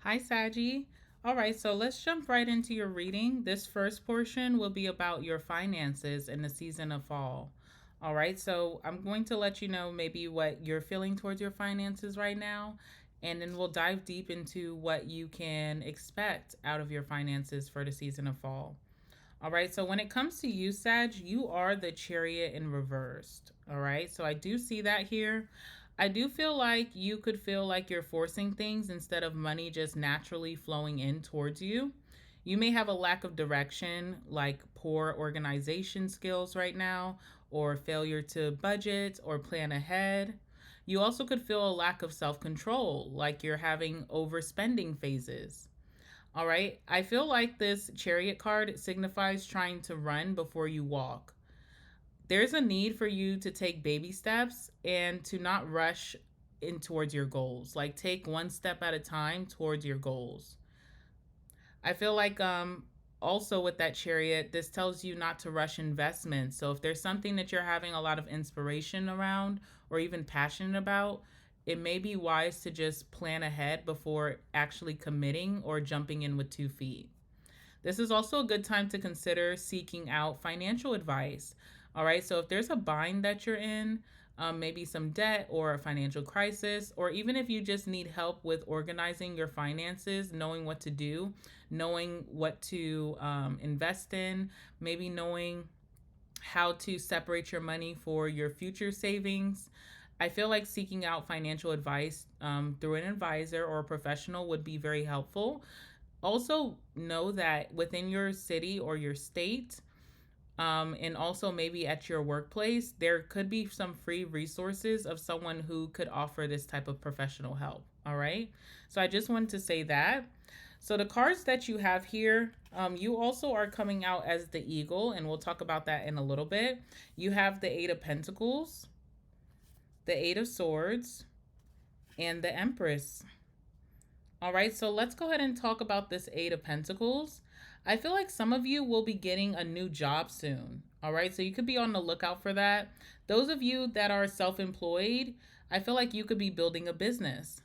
Hi, Saggy. All right, so let's jump right into your reading. This first portion will be about your finances in the season of fall. All right, so I'm going to let you know maybe what you're feeling towards your finances right now, and then we'll dive deep into what you can expect out of your finances for the season of fall. All right, so when it comes to you, Sag, you are the chariot in reversed. All right, so I do see that here. I do feel like you could feel like you're forcing things instead of money just naturally flowing in towards you. You may have a lack of direction, like poor organization skills right now, or failure to budget or plan ahead. You also could feel a lack of self control, like you're having overspending phases. All right. I feel like this chariot card signifies trying to run before you walk. There's a need for you to take baby steps and to not rush in towards your goals. Like take one step at a time towards your goals. I feel like also with that chariot, this tells you not to rush investments. So if there's something that you're having a lot of inspiration around or even passionate about, it may be wise to just plan ahead before actually committing or jumping in with 2 feet. This is also a good time to consider seeking out financial advice. All right, so if there's a bind that you're in, maybe some debt or a financial crisis, or even if you just need help with organizing your finances, knowing what to do, knowing what to invest in, maybe knowing how to separate your money for your future savings. I feel like seeking out financial advice through an advisor or a professional would be very helpful. Also, know that within your city or your state, and also maybe at your workplace, there could be some free resources of someone who could offer this type of professional help. All right. So I just wanted to say that. So the cards that you have here, you also are coming out as the eagle, and we'll talk about that in a little bit. You have the Eight of Pentacles, the Eight of Swords, and the Empress. All right, so let's go ahead and talk about this Eight of Pentacles. I feel like some of you will be getting a new job soon. All right, so you could be on the lookout for that. Those of you that are self employed, I feel like you could be building a business.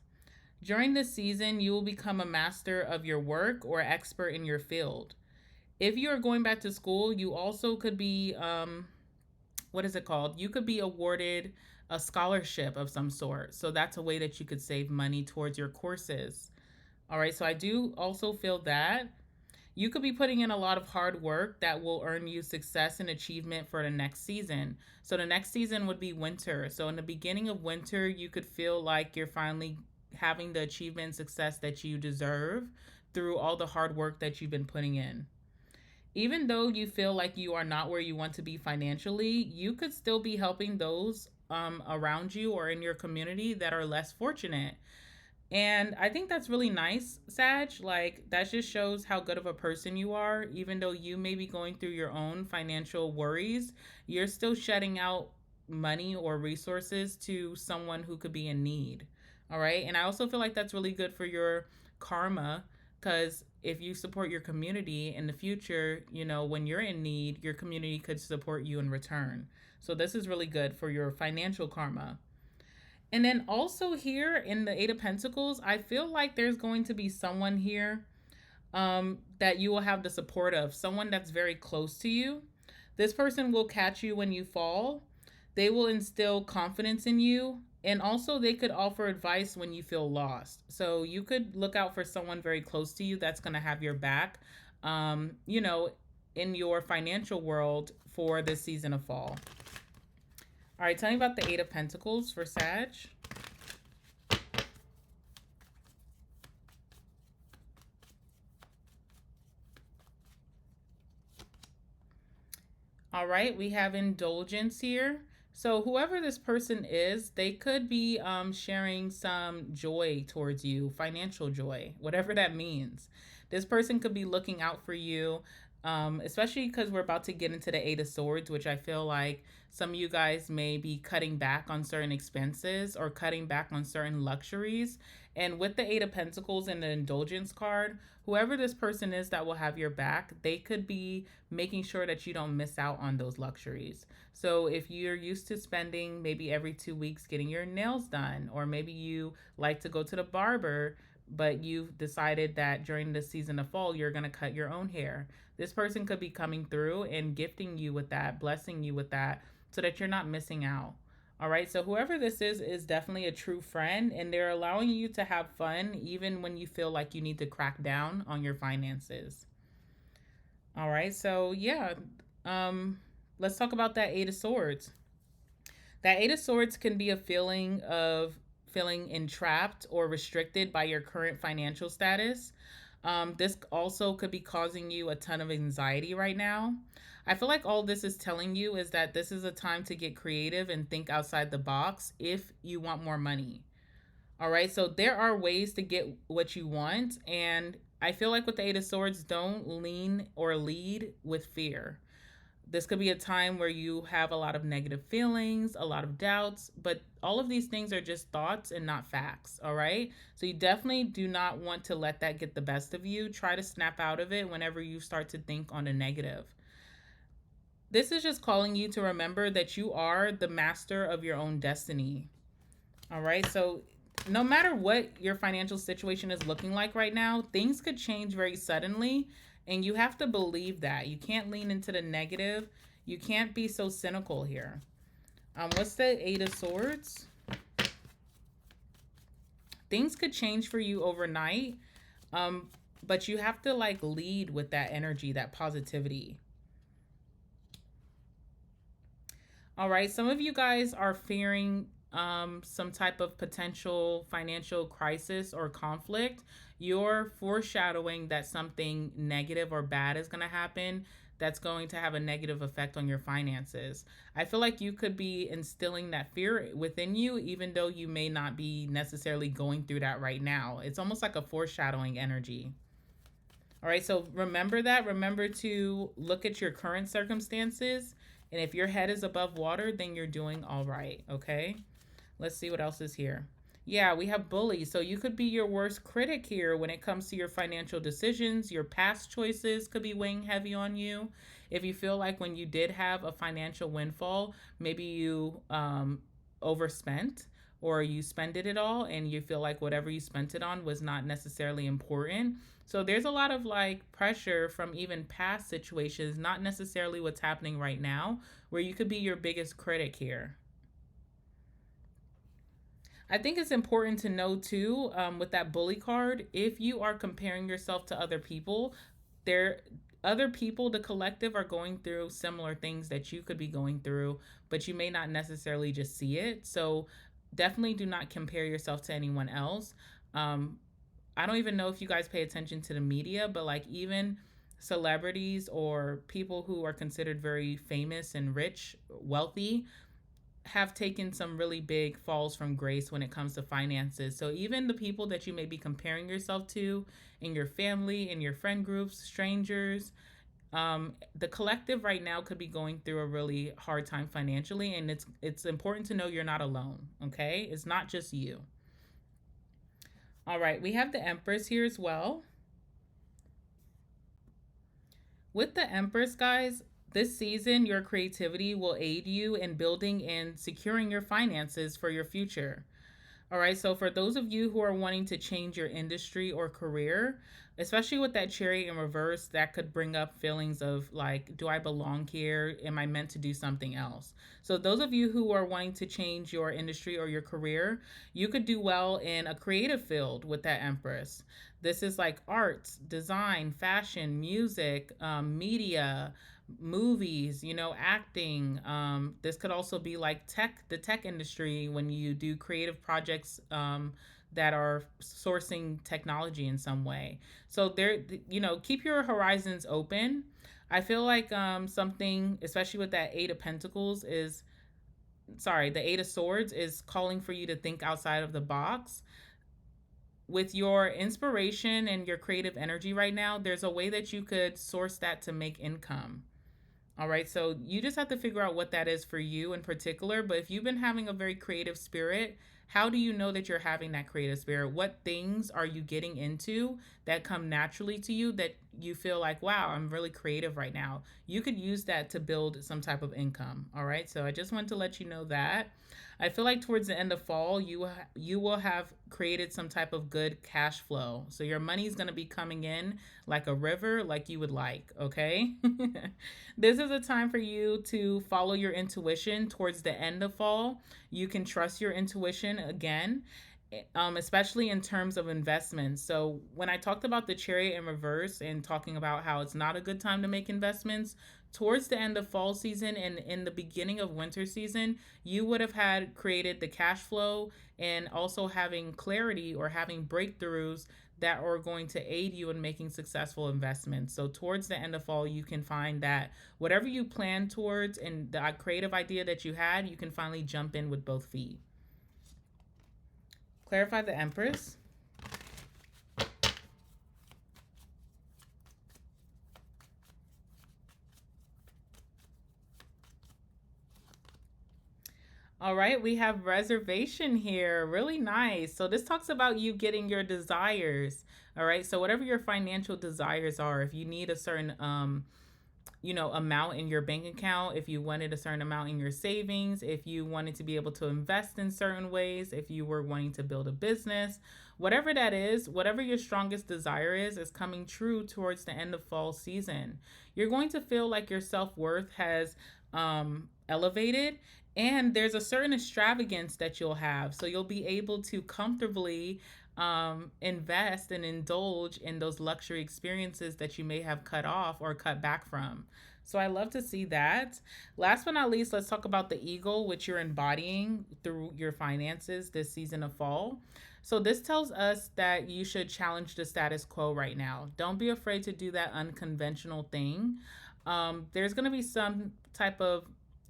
During this season, you will become a master of your work or expert in your field. If you are going back to school, you also could be, what is it called? You could be awarded a scholarship of some sort. So that's a way that you could save money towards your courses. All right, so I do also feel that you could be putting in a lot of hard work that will earn you success and achievement for the next season. So the next season would be winter. So in the beginning of winter, you could feel like you're finally having the achievement and success that you deserve through all the hard work that you've been putting in. Even though you feel like you are not where you want to be financially, you could still be helping those around you or in your community that are less fortunate. And I think that's really nice, Sag. Like, that just shows how good of a person you are. Even though you may be going through your own financial worries, you're still shedding out money or resources to someone who could be in need. All right. And I also feel like that's really good for your karma because if you support your community in the future, when you're in need, your community could support you in return. So, this is really good for your financial karma. And then also here in the Eight of Pentacles, I feel like there's going to be someone here that you will have the support of, someone that's very close to you. This person will catch you when you fall. They will instill confidence in you. And also, they could offer advice when you feel lost. So you could look out for someone very close to you that's going to have your back, in your financial world for this season of fall. All right, tell me about the Eight of Pentacles for Sag. All right, we have indulgence here. So, whoever this person is, they could be sharing some joy towards you, financial joy, whatever that means. This person could be looking out for you, especially because we're about to get into the Eight of Swords, which I feel like some of you guys may be cutting back on certain expenses or cutting back on certain luxuries. And with the Eight of Pentacles and the indulgence card, whoever this person is that will have your back, they could be making sure that you don't miss out on those luxuries. So if you're used to spending maybe every 2 weeks getting your nails done, or maybe you like to go to the barber but you've decided that during the season of fall, you're going to cut your own hair. This person could be coming through and gifting you with that, blessing you with that, so that you're not missing out. All right, so whoever this is definitely a true friend, and they're allowing you to have fun even when you feel like you need to crack down on your finances. All right, so yeah, um, let's talk about that Eight of Swords. That Eight of Swords can be a feeling of feeling entrapped or restricted by your current financial status. This also could be causing you a ton of anxiety right now. I feel like all this is telling you is that this is a time to get creative and think outside the box if you want more money. All right, so there are ways to get what you want, and I feel like with the Eight of Swords, don't lean or lead with fear. This could be a time where you have a lot of negative feelings, a lot of doubts, but all of these things are just thoughts and not facts, all right? So you definitely do not want to let that get the best of you. Try to snap out of it whenever you start to think on a negative. This is just calling you to remember that you are the master of your own destiny. All right? So no matter what your financial situation is looking like right now, things could change very suddenly. And you have to believe that. You can't lean into the negative. You can't be so cynical here. What's the Eight of Swords? Things could change for you overnight, but you have to like lead with that energy, that positivity. All right, some of you guys are fearing some type of potential financial crisis or conflict. You're foreshadowing that something negative or bad is going to happen that's going to have a negative effect on your finances. I feel like you could be instilling that fear within you, even though you may not be necessarily going through that right now. It's almost like a foreshadowing energy. All right, so remember that. Remember to look at your current circumstances. And if your head is above water, then you're doing all right, okay? Let's see what else is here. Yeah, we have bullies. So you could be your worst critic here when it comes to your financial decisions. Your past choices could be weighing heavy on you. If you feel like when you did have a financial windfall, maybe you overspent or you spent it all and you feel like whatever you spent it on was not necessarily important. So there's a lot of like pressure from even past situations, not necessarily what's happening right now, where you could be your biggest critic here. I think it's important to know too, with that bully card, if you are comparing yourself to other people, there other people, the collective, are going through similar things that you could be going through, but you may not necessarily just see it. So definitely do not compare yourself to anyone else. Um, I don't even know if you guys pay attention to the media, but like even celebrities or people who are considered very famous and rich, wealthy, have taken some really big falls from grace when it comes to finances. So even the people that you may be comparing yourself to in your family, in your friend groups, strangers, the collective right now could be going through a really hard time financially, and it's important to know you're not alone. Okay, it's not just you. All right, we have the Empress here as well. With the Empress, guys, this season, your creativity will aid you in building and securing your finances for your future. All right, so for those of you who are wanting to change your industry or career, especially with that Chariot in reverse, that could bring up feelings of like, do I belong here? Am I meant to do something else? So, those of you who are wanting to change your industry or your career, you could do well in a creative field with that Empress. This is like arts, design, fashion, music, media, movies, acting. This could also be like the tech industry when you do creative projects that are sourcing technology in some way. So keep your horizons open. I feel like something, especially with that Eight of Pentacles, the Eight of Swords is calling for you to think outside of the box. With your inspiration and your creative energy right now, there's a way that you could source that to make income. All right, so you just have to figure out what that is for you in particular. But if you've been having a very creative spirit, how do you know that you're having that creative spirit? What things are you getting into that come naturally to you that you feel like, wow, I'm really creative right now? You could use that to build some type of income. All right, so I just wanted to let you know that. I feel like towards the end of fall, you will have created some type of good cash flow. So your money's going to be coming in like a river, like you would like, okay? This is a time for you to follow your intuition towards the end of fall. You can trust your intuition again, especially in terms of investments. So, when I talked about the chariot in reverse and talking about how it's not a good time to make investments, towards the end of fall season and in the beginning of winter season, you would have had created the cash flow and also having clarity or having breakthroughs that are going to aid you in making successful investments. So, towards the end of fall, you can find that whatever you plan towards and the creative idea that you had, you can finally jump in with both feet. Clarify the Empress. All right, we have reservation here. Really nice. So this talks about you getting your desires. All right. So whatever your financial desires are, if you need a certain amount in your bank account, if you wanted a certain amount in your savings, if you wanted to be able to invest in certain ways, if you were wanting to build a business, whatever that is, whatever your strongest desire is coming true towards the end of fall season. You're going to feel like your self-worth has elevated, and there's a certain extravagance that you'll have. So you'll be able to comfortably invest and indulge in those luxury experiences that you may have cut off or cut back from. So I love to see that. Last but not least, let's talk about the eagle, which you're embodying through your finances this season of fall. So this tells us that you should challenge the status quo right now. Don't be afraid to do that unconventional thing. There's going to be some type of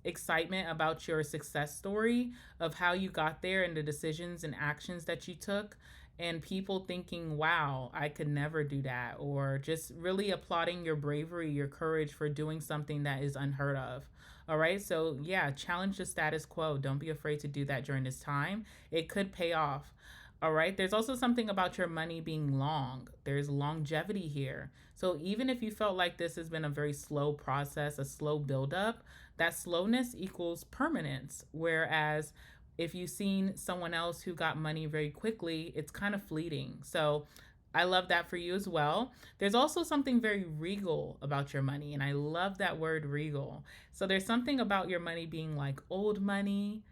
excitement about your success story of how you got there and the decisions and actions that you took, and people thinking, wow, I could never do that, or just really applauding your bravery, your courage for doing something that is unheard of. All right, so yeah, challenge the status quo. Don't be afraid to do that during this time. It could pay off. All right, there's also something about your money being long. There's longevity here. So even if you felt like this has been a very slow process, a slow buildup, that slowness equals permanence. Whereas if you've seen someone else who got money very quickly, it's kind of fleeting. So I love that for you as well. There's also something very regal about your money, and I love that word regal. So there's something about your money being like old money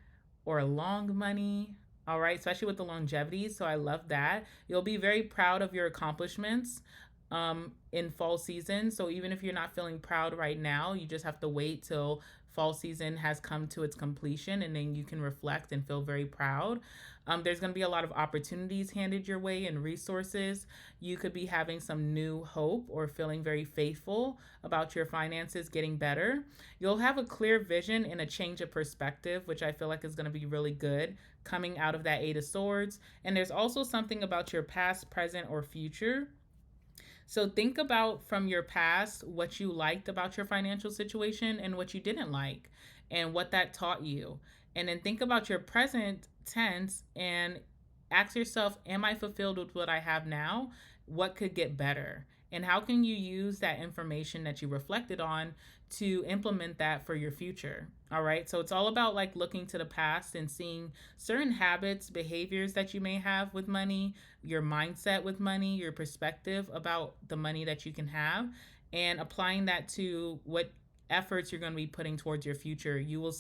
or long money. All right, especially with the longevity. So I love that. You'll be very proud of your accomplishments in fall season. So even if you're not feeling proud right now, you just have to wait till fall season has come to its completion, and then you can reflect and feel very proud. There's going to be a lot of opportunities handed your way and resources. You could be having some new hope or feeling very faithful about your finances getting better. You'll have a clear vision and a change of perspective, which I feel like is going to be really good coming out of that Eight of Swords. And there's also something about your past, present, or future. So think about from your past what you liked about your financial situation and what you didn't like and what that taught you. And then think about your present tense and ask yourself, am I fulfilled with what I have now? What could get better? And how can you use that information that you reflected on to implement that for your future? All right. So it's all about like looking to the past and seeing certain habits, behaviors that you may have with money, your mindset with money, your perspective about the money that you can have, and applying that to what efforts you're going to be putting towards your future. You will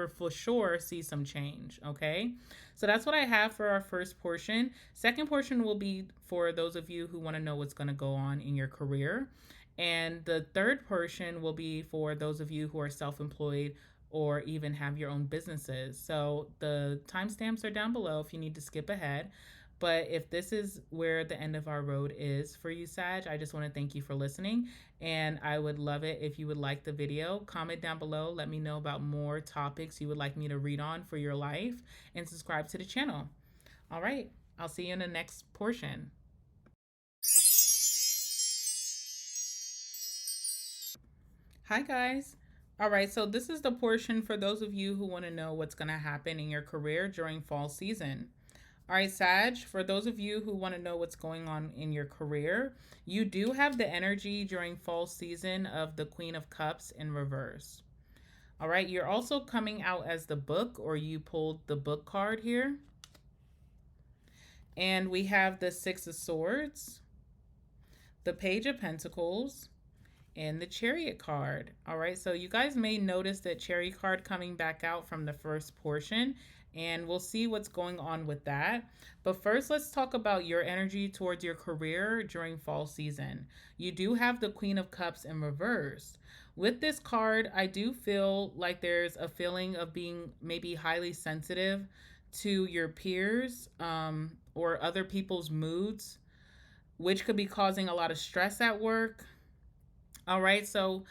for sure see some change. Okay. So that's what I have for our first portion. Second portion will be for those of you who want to know what's going to go on in your career. And the third portion will be for those of you who are self employed or even have your own businesses. So the timestamps are down below if you need to skip ahead. But if this is where the end of our road is for you, Sag, I just want to thank you for listening. And I would love it if you would like the video. Comment down below. Let me know about more topics you would like me to read on for your life. And subscribe to the channel. All right. I'll see you in the next portion. Hi, guys. All right, so this is the portion for those of you who want to know what's going to happen in your career during fall season. All right, Sag, for those of you who want to know what's going on in your career, you do have the energy during fall season of the Queen of Cups in reverse. All right, you're also coming out as the book, or you pulled the book card here. And we have the Six of Swords, the Page of Pentacles, and the Chariot card. All right, so you guys may notice that Chariot card coming back out from the first portion, and we'll see what's going on with that. But first, let's talk about your energy towards your career during fall season. You do have the Queen of Cups in reverse. With this card, I do feel like there's a feeling of being maybe highly sensitive to your peers, or other people's moods, which could be causing a lot of stress at work. All right, so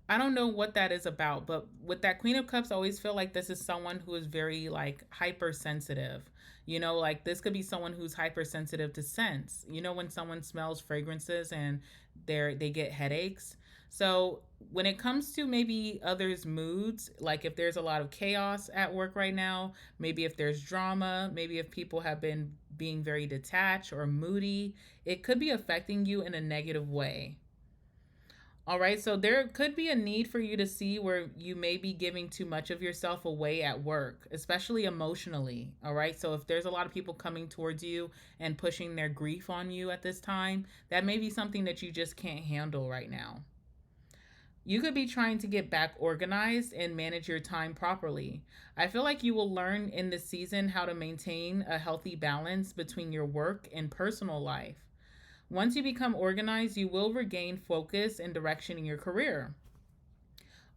I don't know what that is about, but with that Queen of Cups, I always feel like this is someone who is very like hypersensitive. Like this could be someone who's hypersensitive to scents. When someone smells fragrances and they get headaches. So when it comes to maybe others' moods, like if there's a lot of chaos at work right now, maybe if there's drama, maybe if people have been being very detached or moody, it could be affecting you in a negative way. All right, so there could be a need for you to see where you may be giving too much of yourself away at work, especially emotionally. All right, so if there's a lot of people coming towards you and pushing their grief on you at this time, that may be something that you just can't handle right now. You could be trying to get back organized and manage your time properly. I feel like you will learn in this season how to maintain a healthy balance between your work and personal life. Once you become organized, you will regain focus and direction in your career.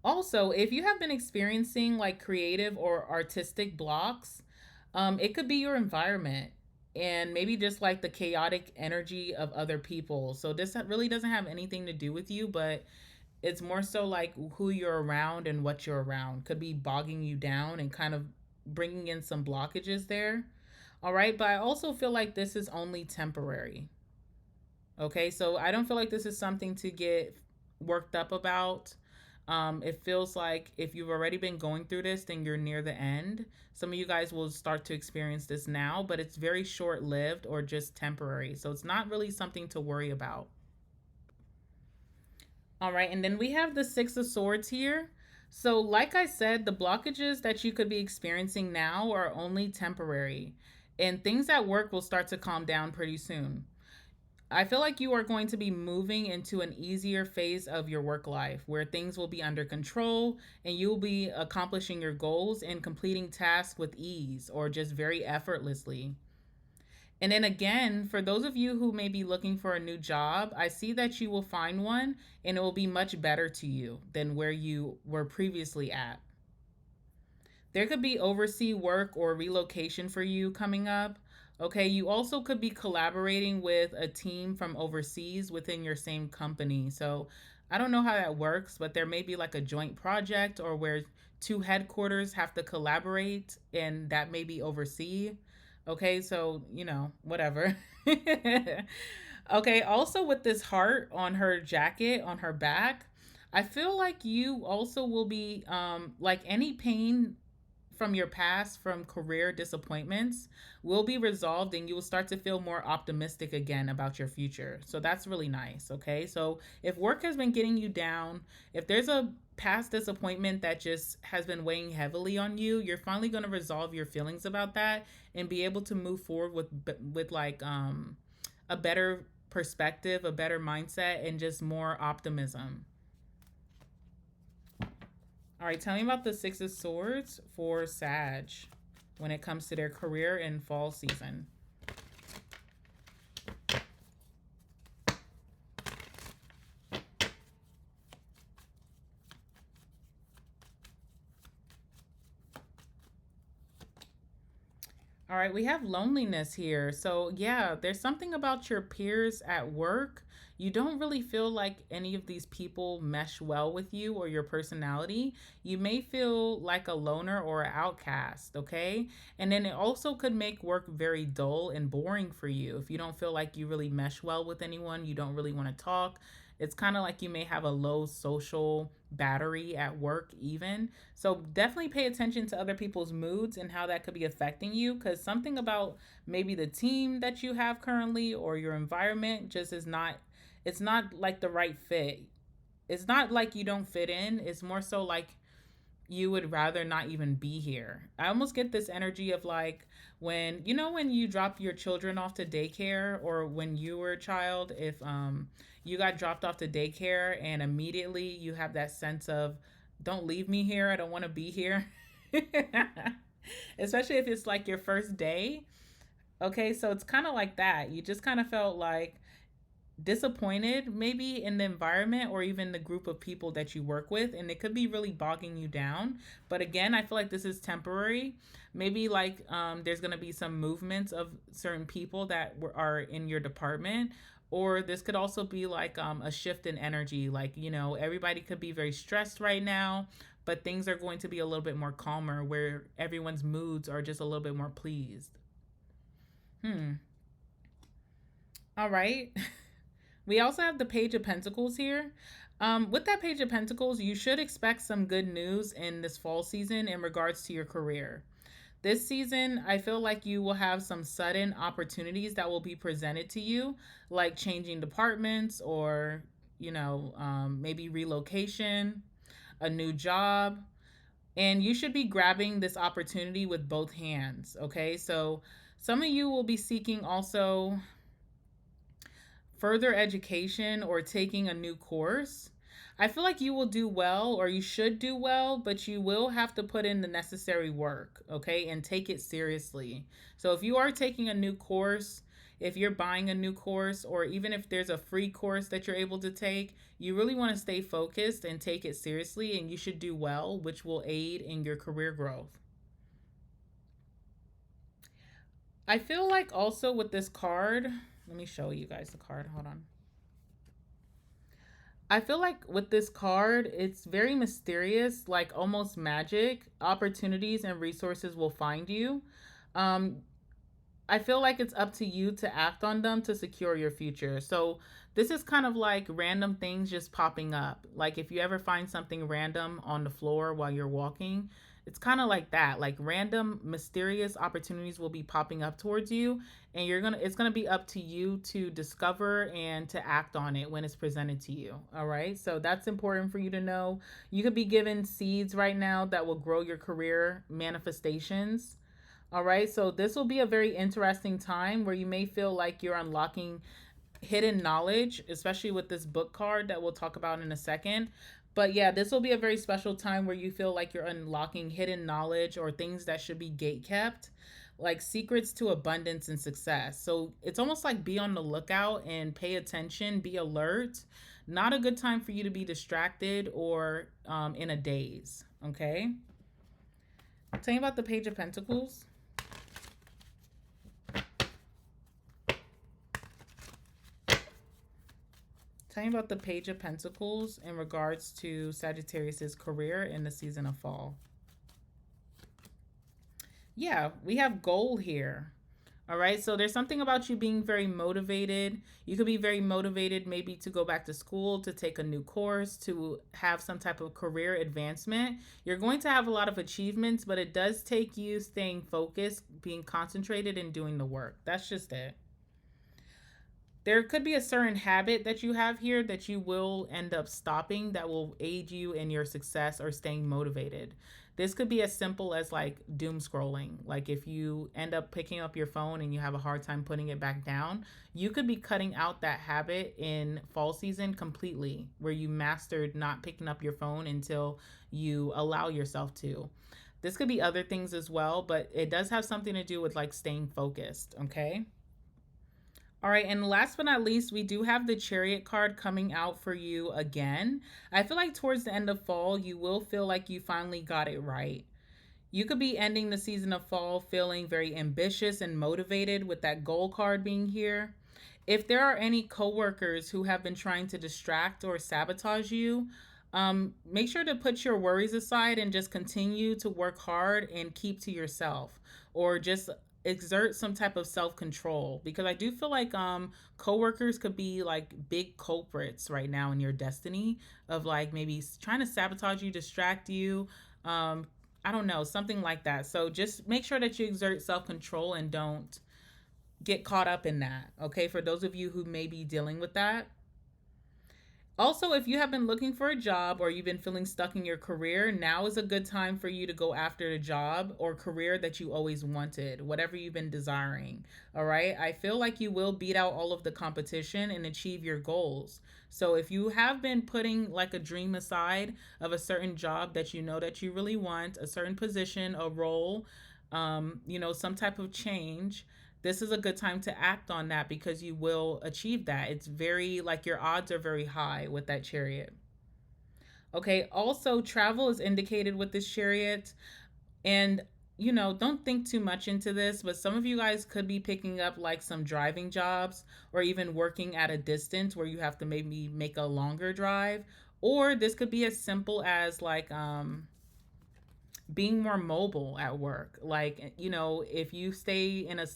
Also, if you have been experiencing like creative or artistic blocks, it could be your environment and maybe just like the chaotic energy of other people. So, this really doesn't have anything to do with you, but it's more so like who you're around and what you're around could be bogging you down and kind of bringing in some blockages there. All right, but I also feel like this is only temporary. Okay, so I don't feel like this is something to get worked up about. It feels like if you've already been going through this, then you're near the end. Some of you guys will start to experience this now, but it's very short lived or just temporary. So it's not really something to worry about. All right, and then we have the Six of Swords here. So, like I said, the blockages that you could be experiencing now are only temporary, and things at work will start to calm down pretty soon. I feel like you are going to be moving into an easier phase of your work life where things will be under control and you'll be accomplishing your goals and completing tasks with ease or just very effortlessly. And then again, for those of you who may be looking for a new job, I see that you will find one and it will be much better to you than where you were previously at. There could be overseas work or relocation for you coming up. Okay, you also could be collaborating with a team from overseas within your same company. So I don't know how that works, but there may be like a joint project or where two headquarters have to collaborate and that may be overseas. Okay, so whatever. Okay, also with this heart on her jacket, on her back, I feel like you also will be like any pain from your past, from career disappointments, will be resolved and you will start to feel more optimistic again about your future. So that's really nice. Okay. So if work has been getting you down, if there's a past disappointment that just has been weighing heavily on you, you're finally going to resolve your feelings about that and be able to move forward with like a better perspective, a better mindset, and just more optimism. All right, tell me about the Six of Swords for Sag when it comes to their career in fall season. All right, we have loneliness here. So, yeah, there's something about your peers at work. You don't really feel like any of these people mesh well with you or your personality. You may feel like a loner or an outcast, okay? And then it also could make work very dull and boring for you. If you don't feel like you really mesh well with anyone, you don't really want to talk. It's kind of like you may have a low social battery at work, even. So definitely pay attention to other people's moods and how that could be affecting you because something about maybe the team that you have currently or your environment just is not, it's not like the right fit. It's not like you don't fit in, it's more so like you would rather not even be here. I almost get this energy of like when you know when you drop your children off to daycare, or when you were a child, if you got dropped off to daycare and immediately you have that sense of don't leave me here, I don't want to be here. Especially if it's like your first day. Okay, so it's kind of like that. You just kind of felt like disappointed maybe in the environment or even the group of people that you work with, and it could be really bogging you down. But again, I feel like this is temporary. Maybe like there's going to be some movements of certain people that are in your department, or this could also be like a shift in energy, like everybody could be very stressed right now, but things are going to be a little bit more calmer where everyone's moods are just a little bit more pleased. Hmm. All right. We also have the Page of Pentacles here. With that Page of Pentacles, you should expect some good news in this fall season in regards to your career. This season, I feel like you will have some sudden opportunities that will be presented to you, like changing departments or, maybe relocation, a new job. And you should be grabbing this opportunity with both hands, okay? So some of you will be seeking also further education or taking a new course. I feel like you will do well, or you should do well, but you will have to put in the necessary work, okay, and take it seriously. So if you are taking a new course, if you're buying a new course, or even if there's a free course that you're able to take, you really want to stay focused and take it seriously, and you should do well, which will aid in your career growth. I feel like also with this card, let me show you guys the card. Hold on. I feel like with this card, it's very mysterious, like almost magic. Opportunities and resources will find you. Um, I feel like it's up to you to act on them to secure your future. So this is kind of like random things just popping up. Like if you ever find something random on the floor while you're walking, it's kind of like that. Like random mysterious opportunities will be popping up towards you, and it's going to be up to you to discover and to act on it when it's presented to you. All right? So that's important for you to know. You could be given seeds right now that will grow your career manifestations. All right, so this will be a very interesting time where you may feel like you're unlocking hidden knowledge, especially with this book card that we'll talk about in a second. But yeah, this will be a very special time where you feel like you're unlocking hidden knowledge or things that should be gate kept, like secrets to abundance and success. So it's almost like be on the lookout and pay attention, be alert. Not a good time for you to be distracted or in a daze. Okay. Tell me about the Page of Pentacles. Tell me about the Page of Pentacles in regards to Sagittarius's career in the season of fall. Yeah, we have goal here. All right, so there's something about you being very motivated. You could be very motivated maybe to go back to school, to take a new course, to have some type of career advancement. You're going to have a lot of achievements, but it does take you staying focused, being concentrated, and doing the work. That's just it. There could be a certain habit that you have here that you will end up stopping that will aid you in your success or staying motivated. This could be as simple as like doom scrolling. Like if you end up picking up your phone and you have a hard time putting it back down, you could be cutting out that habit in fall season completely, where you mastered not picking up your phone until you allow yourself to. This could be other things as well, but it does have something to do with like staying focused, okay? All right, and last but not least, we do have the Chariot card coming out for you again. I feel like towards the end of fall, you will feel like you finally got it right. You could be ending the season of fall feeling very ambitious and motivated with that goal card being here. If there are any coworkers who have been trying to distract or sabotage you, make sure to put your worries aside and just continue to work hard and keep to yourself, or just exert some type of self-control, because I do feel like coworkers could be like big culprits right now in your destiny of like maybe trying to sabotage you, distract you, I don't know, something like that. So just make sure that you exert self-control and don't get caught up in that, okay, for those of you who may be dealing with that. Also, if you have been looking for a job or you've been feeling stuck in your career, now is a good time for you to go after the job or career that you always wanted, whatever you've been desiring. All right. I feel like you will beat out all of the competition and achieve your goals. So, if you have been putting like a dream aside of a certain job that you know that you really want, a certain position, a role, some type of change, this is a good time to act on that because you will achieve that. It's very like your odds are very high with that chariot. Okay, also travel is indicated with this chariot. And don't think too much into this, but some of you guys could be picking up like some driving jobs or even working at a distance where you have to maybe make a longer drive. Or this could be as simple as like being more mobile at work. Like, if you stay in a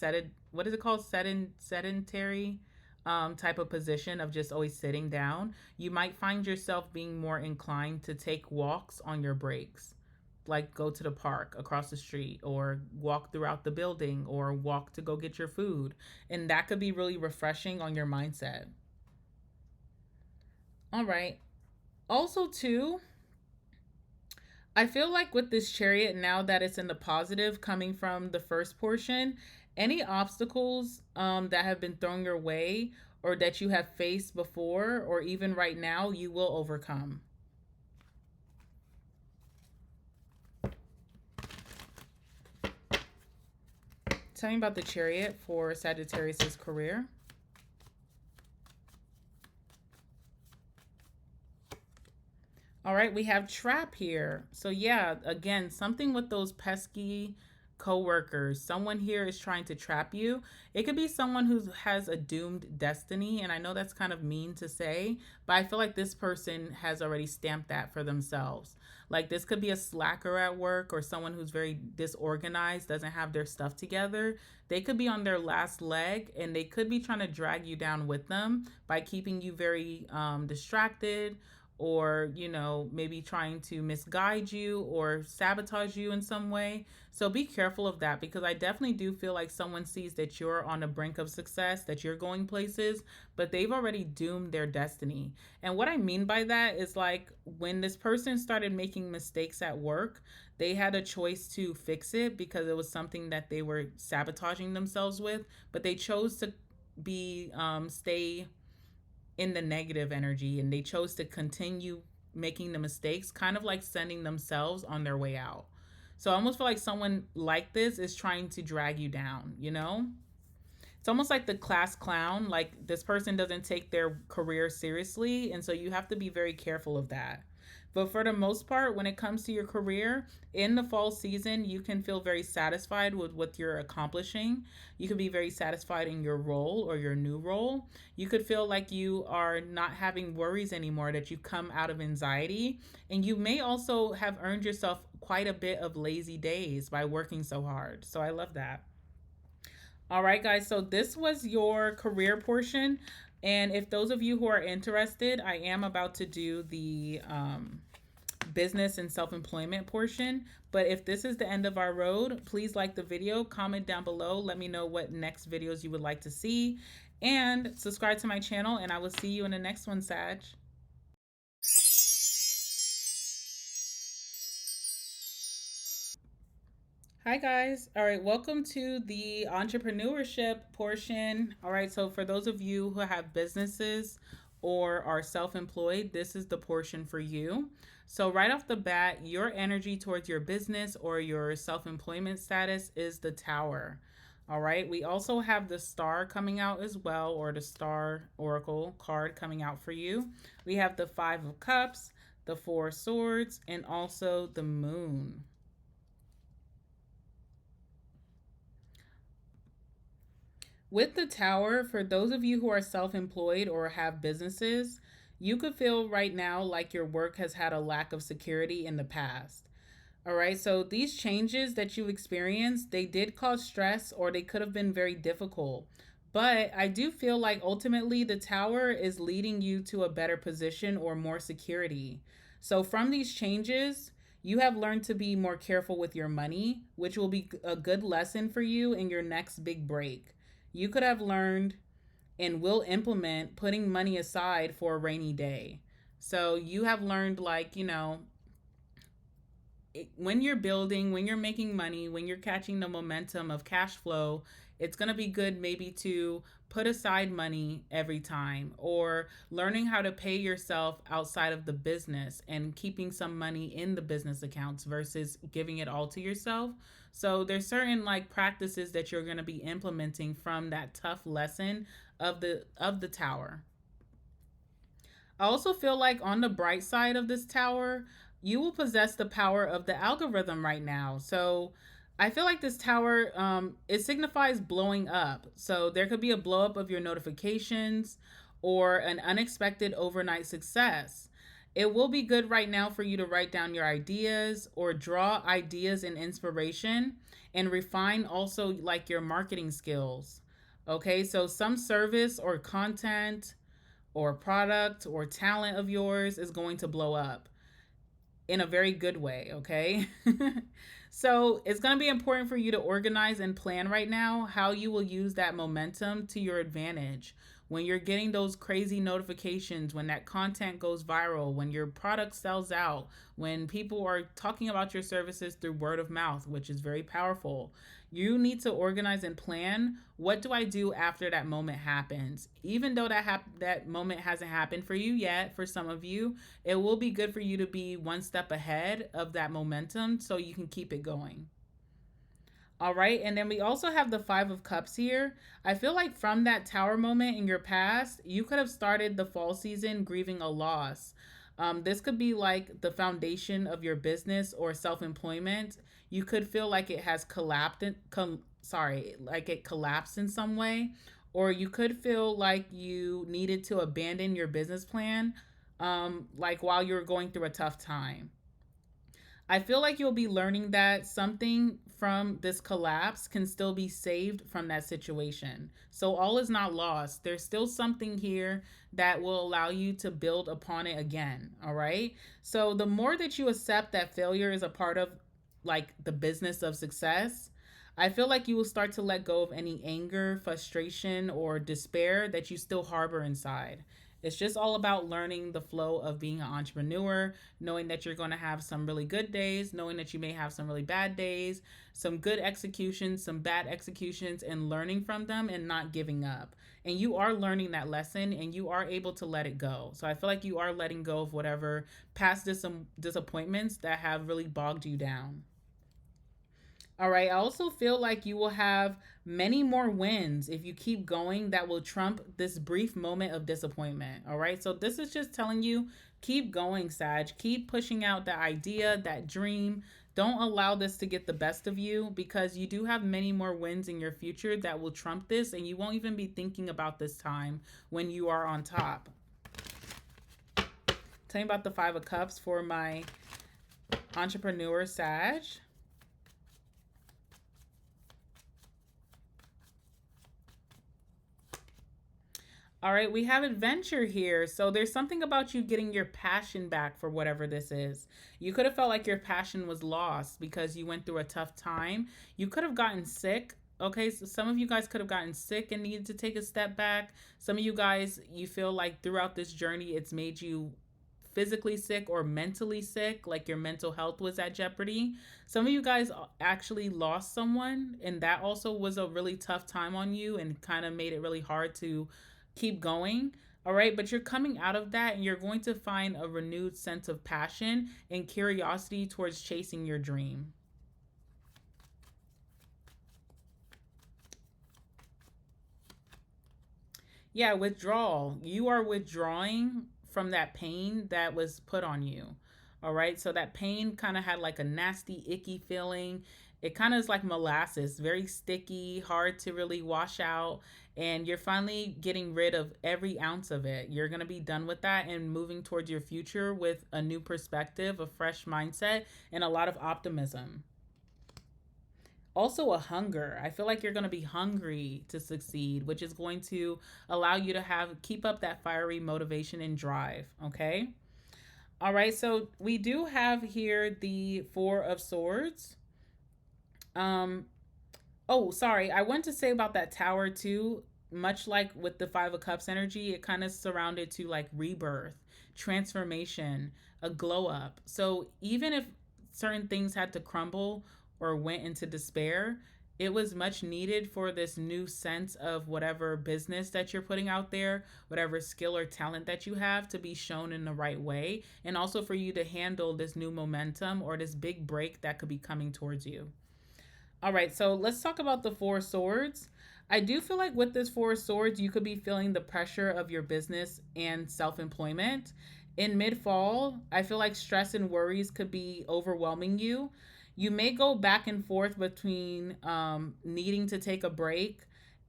what is it called? Sedentary type of position of just always sitting down, you might find yourself being more inclined to take walks on your breaks. Like go to the park across the street or walk throughout the building or walk to go get your food. And that could be really refreshing on your mindset. All right. Also, too, I feel like with this chariot, now that it's in the positive coming from the first portion, any obstacles that have been thrown your way or that you have faced before or even right now, you will overcome. Tell me about the chariot for Sagittarius's career. All right, we have trap here. So yeah, again, something with those pesky coworkers. Someone here is trying to trap you. It could be someone who has a doomed destiny, and I know that's kind of mean to say, but I feel like this person has already stamped that for themselves. Like this could be a slacker at work or someone who's very disorganized, doesn't have their stuff together. They could be on their last leg and they could be trying to drag you down with them by keeping you very distracted or maybe trying to misguide you or sabotage you in some way. So be careful of that because I definitely do feel like someone sees that you're on the brink of success, that you're going places, but they've already doomed their destiny. And what I mean by that is like when this person started making mistakes at work, they had a choice to fix it because it was something that they were sabotaging themselves with, but they chose to be stay in the negative energy and they chose to continue making the mistakes, kind of like sending themselves on their way out. So I almost feel like someone like this is trying to drag you down. It's almost like the class clown. Like this person doesn't take their career seriously. And so you have to be very careful of that. But for the most part, when it comes to your career, in the fall season, you can feel very satisfied with what you're accomplishing. You can be very satisfied in your role or your new role. You could feel like you are not having worries anymore, that you've come out of anxiety. And you may also have earned yourself quite a bit of lazy days by working so hard. So I love that. All right, guys. So this was your career portion. And if those of you who are interested, I am about to do the business and self employment portion. But if this is the end of our road, please like the video, comment down below, let me know what next videos you would like to see, and subscribe to my channel. And I will see you in the next one, Sag. Hi guys. All right, welcome to the entrepreneurship portion. All right, so for those of you who have businesses or are self-employed, this is the portion for you. So right off the bat, your energy towards your business or your self-employment status is the Tower. All right, we also have the Star coming out as well, or the Star Oracle card coming out for you. We have the Five of Cups, the Four of Swords, and also the Moon. With the Tower, for those of you who are self employed or have businesses, you could feel right now like your work has had a lack of security in the past. All right, so these changes that you experienced, they did cause stress or they could have been very difficult. But I do feel like ultimately the Tower is leading you to a better position or more security. So from these changes, you have learned to be more careful with your money, which will be a good lesson for you in your next big break. You could have learned and will implement putting money aside for a rainy day. So you have learned, like, when you're building, when you're making money, when you're catching the momentum of cash flow, it's going to be good maybe to put aside money every time, or learning how to pay yourself outside of the business and keeping some money in the business accounts versus giving it all to yourself. So there's certain like practices that you're going to be implementing from that tough lesson of the tower. I also feel like on the bright side of this tower, you will possess the power of the algorithm right now. So I feel like this tower, it signifies blowing up. So there could be a blow up of your notifications or an unexpected overnight success. It will be good right now for you to write down your ideas or draw ideas and inspiration and refine also like your marketing skills. Okay, so some service or content or product or talent of yours is going to blow up in a very good way, okay? So it's going to be important for you to organize and plan right now how you will use that momentum to your advantage. When you're getting those crazy notifications, when that content goes viral, when your product sells out, when people are talking about your services through word of mouth, which is very powerful, you need to organize and plan. What do I do after that moment happens? Even though that moment hasn't happened for you yet, for some of you, it will be good for you to be one step ahead of that momentum so you can keep it going. All right. And then we also have the Five of Cups here. I feel like from that tower moment in your past, you could have started the fall season grieving a loss. This could be like the foundation of your business or self employment. You could feel like it has collapsed. Like it collapsed in some way. Or you could feel like you needed to abandon your business plan, like while you're going through a tough time. I feel like you'll be learning that something from this collapse can still be saved from that situation. So all is not lost. There's still something here that will allow you to build upon it again. All right. So the more that you accept that failure is a part of like the business of success, I feel like you will start to let go of any anger, frustration, or despair that you still harbor inside. It's just all about learning the flow of being an entrepreneur, knowing that you're going to have some really good days, knowing that you may have some really bad days, some good executions, some bad executions, and learning from them and not giving up. And you are learning that lesson and you are able to let it go. So I feel like you are letting go of whatever past disappointments that have really bogged you down. All right. I also feel like you will have many more wins if you keep going that will trump this brief moment of disappointment. All right. So this is just telling you keep going, Sag. Keep pushing out that idea, that dream. Don't allow this to get the best of you because you do have many more wins in your future that will trump this, and you won't even be thinking about this time when you are on top. Tell me about the Five of Cups for my entrepreneur, Sag. All right, we have adventure here. So there's something about you getting your passion back for whatever this is. You could have felt like your passion was lost because you went through a tough time. You could have gotten sick. Okay, so some of you guys could have gotten sick and needed to take a step back. Some of you guys, you feel like throughout this journey, it's made you physically sick or mentally sick, like your mental health was at jeopardy. Some of you guys actually lost someone, and that also was a really tough time on you and kind of made it really hard to keep going. All right, but you're coming out of that and you're going to find a renewed sense of passion and curiosity towards chasing your dream. Yeah, withdrawal. You are withdrawing from that pain that was put on you. All right, so that pain kind of had like a nasty, icky feeling. It kind of is like molasses, very sticky, hard to really wash out. And you're finally getting rid of every ounce of it. You're going to be done with that and moving towards your future with a new perspective, a fresh mindset, and a lot of optimism. Also a hunger. I feel like you're going to be hungry to succeed, which is going to allow you to have keep up that fiery motivation and drive, okay? All right, so we do have here the 4 of swords. Um oh, sorry. I want to say about that tower too, much like with the 5 of cups energy, it kind of surrounded to like rebirth. transformation, a glow up. So even if certain things had to crumble or went into despair, it was much needed for this new sense of whatever business that you're putting out there, whatever skill or talent that you have to be shown in the right way, and also for you to handle this new momentum or this big break that could be coming towards you. All right, so let's talk about the Four Swords. I do feel like with this Four Swords, you could be feeling the pressure of your business and self employment. In mid fall, I feel like stress and worries could be overwhelming you. You may go back and forth between needing to take a break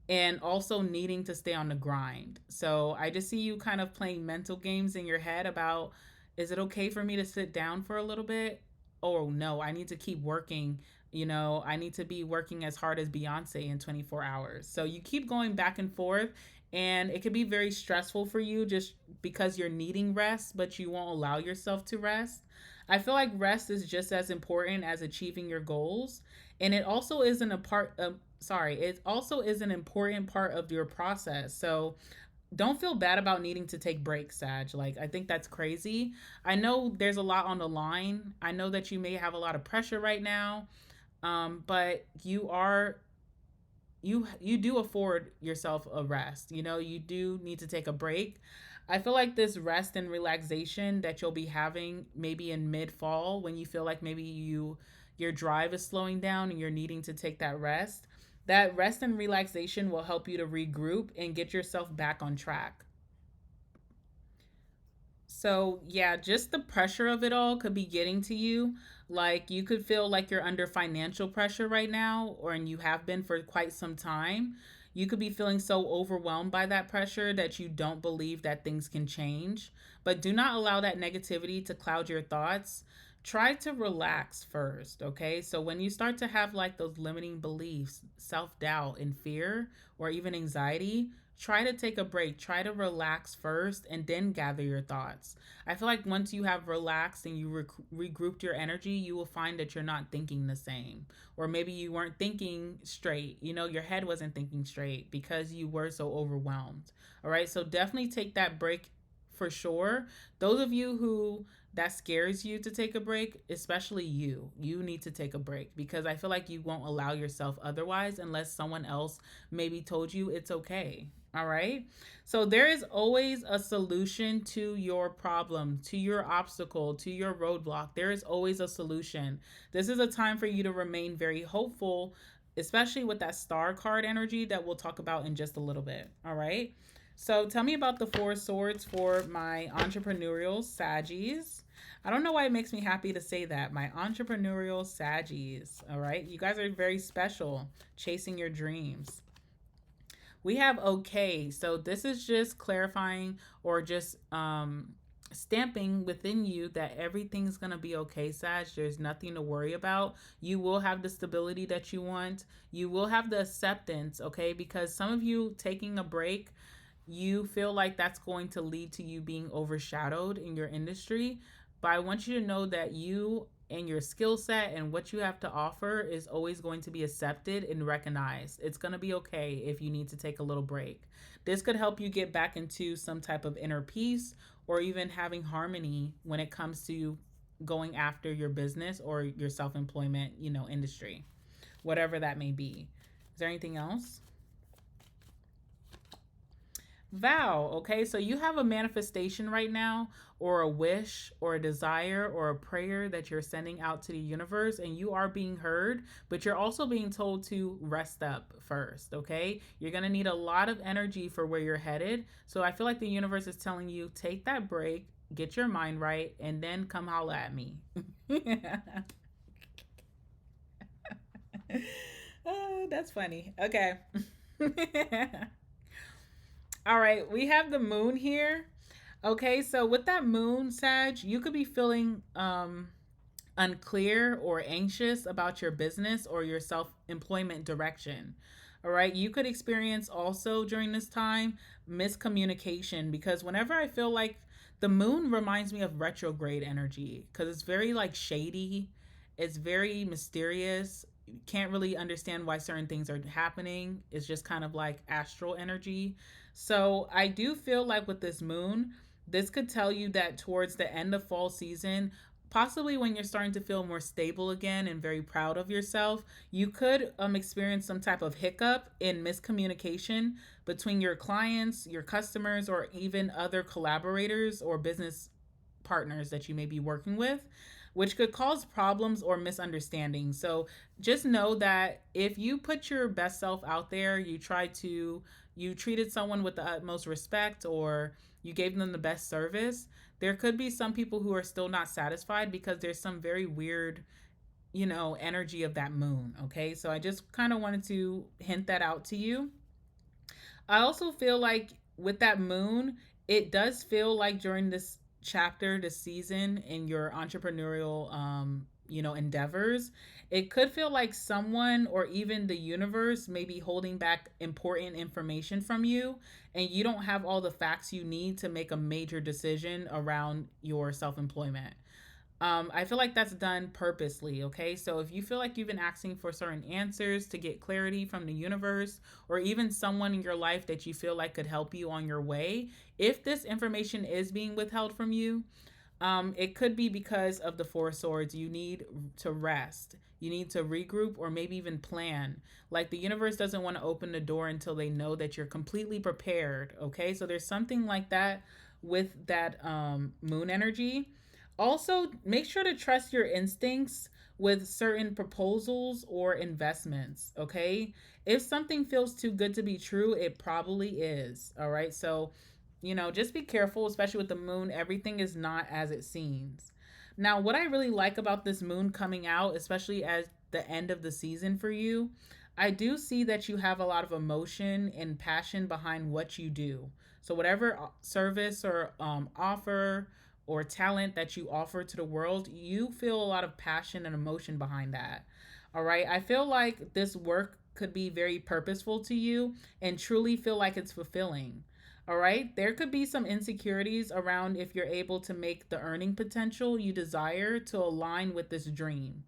and also needing to stay on the grind. So I just see you kind of playing mental games in your head about, is it okay for me to sit down for a little bit? Oh no, I need to keep working. I need to be working as hard as Beyonce in 24 hours. So you keep going back and forth, and it could be very stressful for you just because you're needing rest, but you won't allow yourself to rest. I feel like rest is just as important as achieving your goals, and it also isn't a part of it also is an important part of your process. So don't feel bad about needing to take breaks, Sag. Like, I think that's crazy. I know there's a lot on the line. I know that you may have a lot of pressure right now, but you do afford yourself a rest. You do need to take a break. I feel like this rest and relaxation that you'll be having maybe in mid fall, when you feel like maybe your drive is slowing down and you're needing to take that rest and relaxation will help you to regroup and get yourself back on track. So, yeah, just the pressure of it all could be getting to you. Like, you could feel like you're under financial pressure right now, or and you have been for quite some time. You could be feeling so overwhelmed by that pressure that you don't believe that things can change. But do not allow that negativity to cloud your thoughts. Try to relax first, okay? So, when you start to have like those limiting beliefs, self doubt, and fear, or even anxiety, try to take a break. Try to relax first and then gather your thoughts. I feel like once you have relaxed and you regrouped your energy, you will find that you're not thinking the same. Or maybe you weren't thinking straight. Your head wasn't thinking straight because you were so overwhelmed. All right. So definitely take that break for sure. Those of you who that scares you to take a break, especially you need to take a break because I feel like you won't allow yourself otherwise unless someone else maybe told you it's okay. All right. So there is always a solution to your problem, to your obstacle, to your roadblock. There is always a solution. This is a time for you to remain very hopeful, especially with that star card energy that we'll talk about in just a little bit. All right. So tell me about the Four Swords for my entrepreneurial Saggies. I don't know why it makes me happy to say that. My entrepreneurial Saggies. All right. You guys are very special, chasing your dreams. We have okay. So this is just clarifying or just stamping within you that everything's going to be okay, Sag. There's nothing to worry about. You will have the stability that you want. You will have the acceptance, okay? Because some of you taking a break, you feel like that's going to lead to you being overshadowed in your industry. But I want you to know that you and your skill set and what you have to offer is always going to be accepted and recognized. It's going to be okay if you need to take a little break. This could help you get back into some type of inner peace or even having harmony when it comes to going after your business or your self-employment, industry, whatever that may be. Is there anything else? Vow, okay? So you have a manifestation right now, or a wish, or a desire, or a prayer that you're sending out to the universe, and you are being heard, but you're also being told to rest up first, okay? You're gonna need a lot of energy for where you're headed. So I feel like the universe is telling you, take that break, get your mind right, and then come holla at me. Oh, that's funny. Okay. All right, we have the moon here. Okay, so with that moon, Sag, you could be feeling unclear or anxious about your business or your self employment direction. All right, you could experience also during this time miscommunication because whenever I feel like the moon reminds me of retrograde energy because it's very like shady, it's very mysterious. You can't really understand why certain things are happening. It's just kind of like astral energy. So I do feel like with this moon, This could tell you that towards the end of fall season, possibly when you're starting to feel more stable again and very proud of yourself, you could experience some type of hiccup in miscommunication between your clients, your customers, or even other collaborators or business partners that you may be working with, which could cause problems or misunderstandings. So just know that if you put your best self out there, you treated someone with the utmost respect, or you gave them the best service, there could be some people who are still not satisfied because there's some very weird, energy of that moon. Okay. So I just kind of wanted to hint that out to you. I also feel like with that moon, it does feel like during this chapter, this season in your entrepreneurial endeavors, it could feel like someone or even the universe may be holding back important information from you, and you don't have all the facts you need to make a major decision around your self-employment. I feel like that's done purposely, okay? So if you feel like you've been asking for certain answers to get clarity from the universe, or even someone in your life that you feel like could help you on your way, if this information is being withheld from you, it could be because of the Four of Swords. You need to rest. You need to regroup or maybe even plan. Like the universe doesn't want to open the door until they know that you're completely prepared, okay? So there's something like that with that moon energy. Also, make sure to trust your instincts with certain proposals or investments, okay? If something feels too good to be true, it probably is, all right? So, just be careful, especially with the moon. Everything is not as it seems. Now, what I really like about this moon coming out, especially at the end of the season for you, I do see that you have a lot of emotion and passion behind what you do. So, whatever service or offer or talent that you offer to the world, you feel a lot of passion and emotion behind that. All right. I feel like this work could be very purposeful to you and truly feel like it's fulfilling. All right. There could be some insecurities around if you're able to make the earning potential you desire to align with this dream.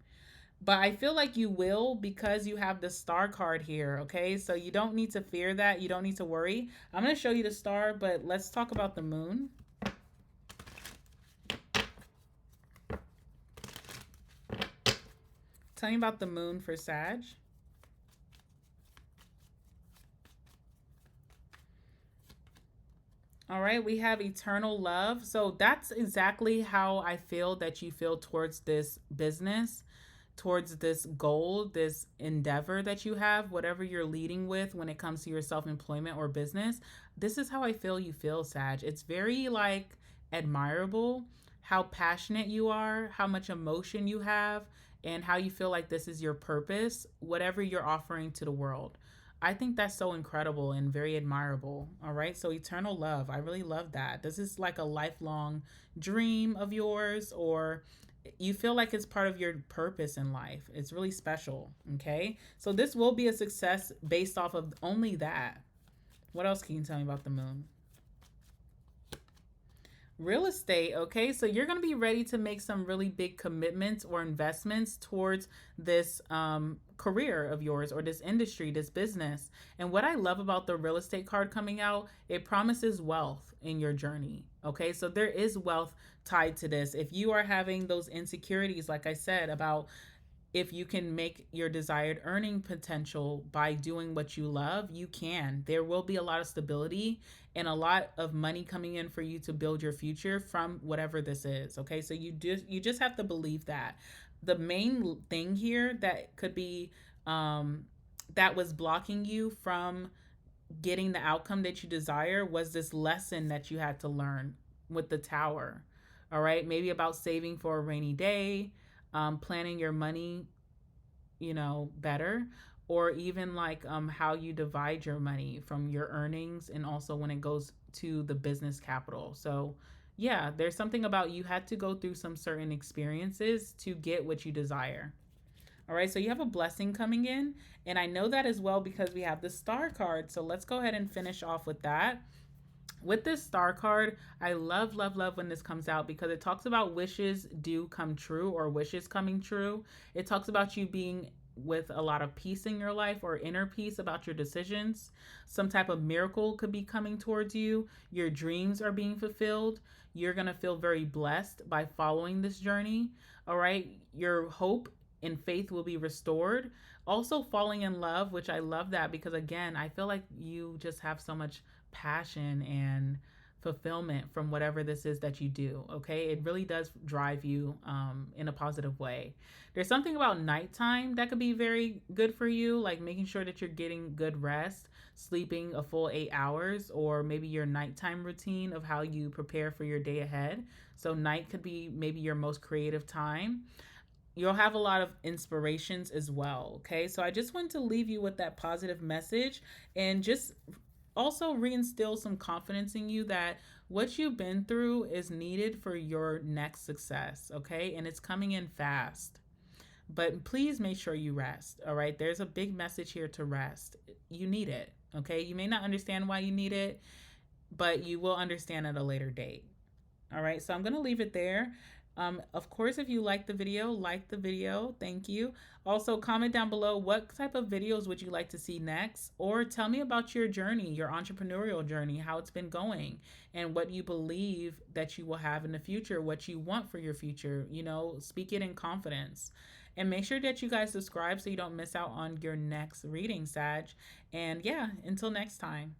But I feel like you will because you have the star card here. Okay. So you don't need to fear that. You don't need to worry. I'm going to show you the star, but let's talk about the moon. Tell me about the moon for Sag. All right, we have eternal love. So that's exactly how I feel that you feel towards this business, towards this goal, this endeavor that you have, whatever you're leading with when it comes to your self employment or business. This is how I feel you feel, Sag. It's very like admirable how passionate you are, how much emotion you have, and how you feel like this is your purpose, whatever you're offering to the world. I think that's so incredible and very admirable. All right. So, eternal love. I really love that. This is like a lifelong dream of yours, or you feel like it's part of your purpose in life. It's really special. Okay. So, this will be a success based off of only that. What else can you tell me about the moon? Real estate. Okay, so you're going to be ready to make some really big commitments or investments towards this career of yours, or this industry, this business. And what I love about the real estate card coming out, it promises wealth in your journey. Okay, so there is wealth tied to this. If you are having those insecurities, like I said, about if you can make your desired earning potential by doing what you love, you can. There will be a lot of stability and a lot of money coming in for you to build your future from whatever this is. Okay? So you just have to believe that. The main thing here that could be that was blocking you from getting the outcome that you desire was this lesson that you had to learn with the tower. All right? Maybe about saving for a rainy day, planning your money, better, or even like how you divide your money from your earnings, and also when it goes to the business capital. So, yeah, there's something about you had to go through some certain experiences to get what you desire. All right, so you have a blessing coming in, and I know that as well because we have the star card. So let's go ahead and finish off with that. With this star card, I love, love, love when this comes out because it talks about wishes do come true, or wishes coming true. It talks about you being with a lot of peace in your life or inner peace about your decisions. Some type of miracle could be coming towards you. Your dreams are being fulfilled. You're going to feel very blessed by following this journey. All right. Your hope and faith will be restored. Also, falling in love, which I love that because, again, I feel like you just have so much passion and fulfillment from whatever this is that you do. Okay. It really does drive you in a positive way. There's something about nighttime that could be very good for you, like making sure that you're getting good rest, sleeping a full 8 hours, or maybe your nighttime routine of how you prepare for your day ahead. So, night could be maybe your most creative time. You'll have a lot of inspirations as well. Okay. So, I just want to leave you with that positive message and just also reinstill some confidence in you that what you've been through is needed for your next success. Okay. And it's coming in fast. But please make sure you rest. All right. There's a big message here to rest. You need it. Okay. You may not understand why you need it, but you will understand at a later date. All right. So I'm going to leave it there. Of course, if you like the video, like the video. Thank you. Also, comment down below what type of videos would you like to see next, or tell me about your journey, your entrepreneurial journey, how it's been going, and what you believe that you will have in the future, what you want for your future. You know, speak it in confidence. And make sure that you guys subscribe so you don't miss out on your next reading, Sag. And yeah, until next time.